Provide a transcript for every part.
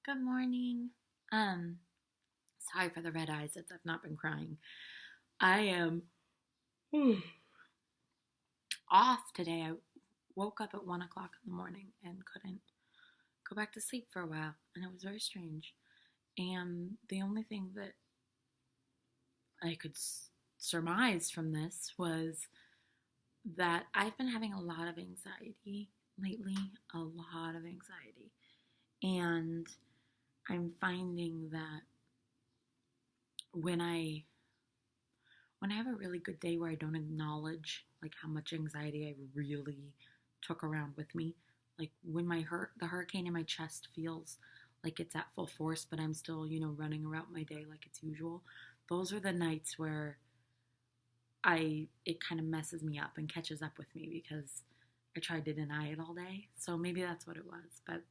Good morning. Um, Sorry for the red eyes. I've not been crying. I am off today. I woke up at 1 o'clock in the morning and couldn't go back to sleep for a while, and it was very strange. And the only thing that I could surmise from this was that I've been having a lot of anxiety lately, a lot of anxiety. And I'm finding that when I when I have a really good day where I don't acknowledge like how much anxiety I really took around with me, like when the hurricane in my chest feels like it's at full force, but I'm still, running around my day like it's usual. Those are the nights where it kind of messes me up and catches up with me because I tried to deny it all day. So maybe that's what it was, but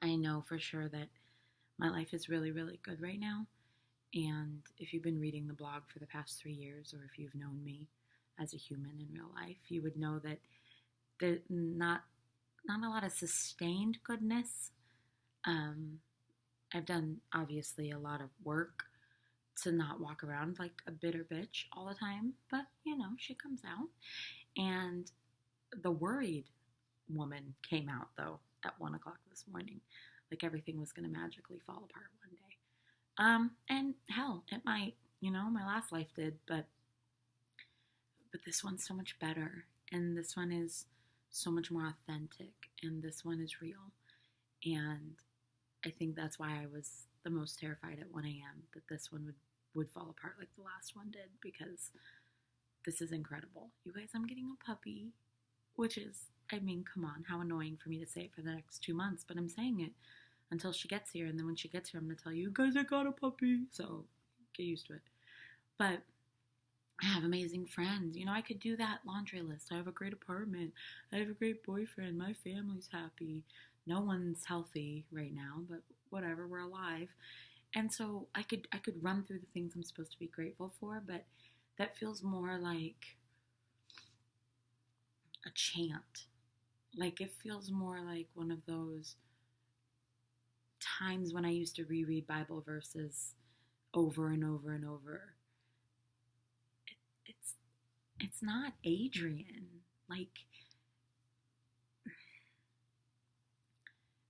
I know for sure that my life is really, really good right now. And if you've been reading the blog for the past 3 years, or if you've known me as a human in real life, you would know that there's not a lot of sustained goodness. Um, I've done obviously a lot of work to not walk around like a bitter bitch all the time, but she comes out. And the worried woman came out though at 1 o'clock this morning, like everything was going to magically fall apart one day. And hell, it might, my last life did, but this one's so much better, and this one is so much more authentic, and this one is real. And I think that's why I was the most terrified at 1 a.m. that this one would fall apart like the last one did, because this is incredible. You guys, I'm getting a puppy, which is, I mean, come on, how annoying for me to say it for the next 2 months, but I'm saying it until she gets here, and then when she gets here, I'm going to tell you, guys, I got a puppy, so get used to it. But I have amazing friends. I could do that laundry list. I have a great apartment. I have a great boyfriend. My family's happy. No one's healthy right now, but whatever, we're alive. And so I could run through the things I'm supposed to be grateful for, but that feels more like a chant. Like it feels more like one of those times when I used to reread Bible verses over and over and over. It's not Adrian. Like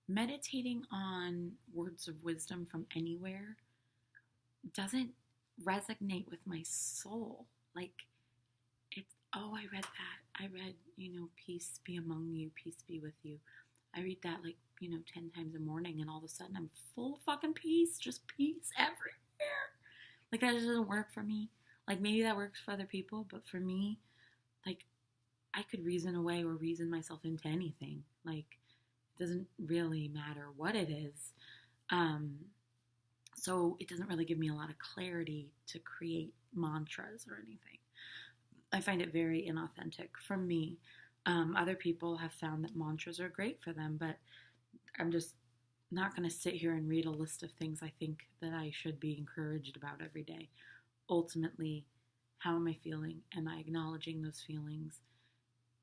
meditating on words of wisdom from anywhere doesn't resonate with my soul. Like it's, oh, I read that. I read, peace be among you, peace be with you. I read that like, 10 times a morning, and all of a sudden I'm full of fucking peace, just peace everywhere. Like that just doesn't work for me. Like maybe that works for other people, but for me, like I could reason away or reason myself into anything. Like it doesn't really matter what it is. Um, so it doesn't really give me a lot of clarity to create mantras or anything. I find it very inauthentic from me. Other people have found that mantras are great for them, but I'm just not going to sit here and read a list of things I think that I should be encouraged about every day. Ultimately, how am I feeling? Am I acknowledging those feelings?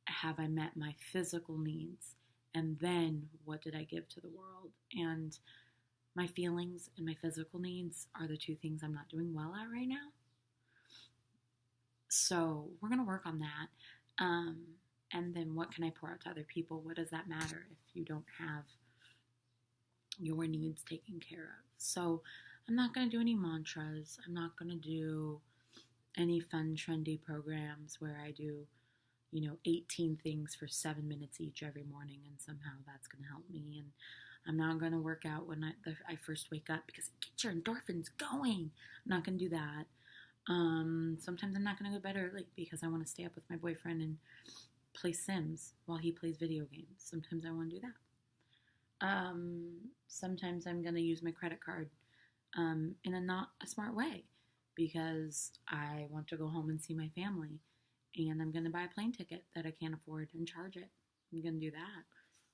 Have I met my physical needs? And then what did I give to the world? And my feelings and my physical needs are the two things I'm not doing well at right now. So we're going to work on that. And then what can I pour out to other people? What does that matter if you don't have your needs taken care of? So I'm not going to do any mantras. I'm not going to do any fun, trendy programs where I do, 18 things for 7 minutes each every morning, and somehow that's going to help me. And I'm not going to work out when I first wake up because it gets your endorphins going. I'm not going to do that. Sometimes I'm not going to go to bed early because I want to stay up with my boyfriend and play Sims while he plays video games. Sometimes I want to do that. Sometimes I'm going to use my credit card in a not a smart way because I want to go home and see my family, and I'm going to buy a plane ticket that I can't afford and charge it. I'm going to do that.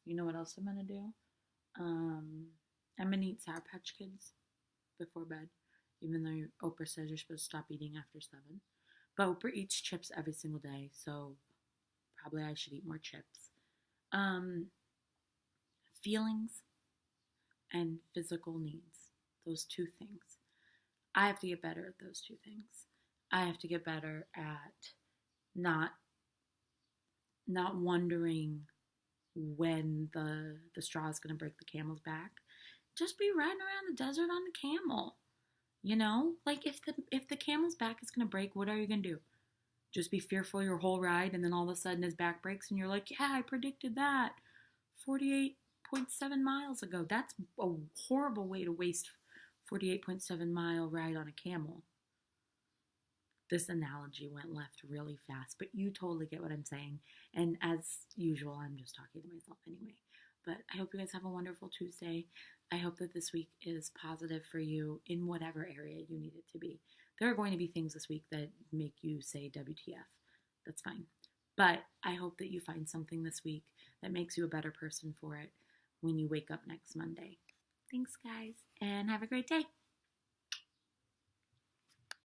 You know what else I'm going to do? I'm going to eat Sour Patch Kids before bed, even though Oprah says you're supposed to stop eating after 7. But Oprah eats chips every single day, so probably I should eat more chips. Feelings and physical needs. Those two things. I have to get better at those two things. I have to get better at not wondering when the straw is going to break the camel's back. Just be riding around the desert on the camel. You know, like if the camel's back is going to break, what are you going to do? Just be fearful your whole ride, and then all of a sudden his back breaks, and you're like, yeah, I predicted that 48.7 miles ago. That's a horrible way to waste 48.7 mile ride on a camel. This analogy went left really fast, but you totally get what I'm saying. And as usual, I'm just talking to myself anyway. But I hope you guys have a wonderful Tuesday. I hope that this week is positive for you in whatever area you need it to be. There are going to be things this week that make you say WTF. That's fine. But I hope that you find something this week that makes you a better person for it when you wake up next Monday. Thanks, guys, and have a great day.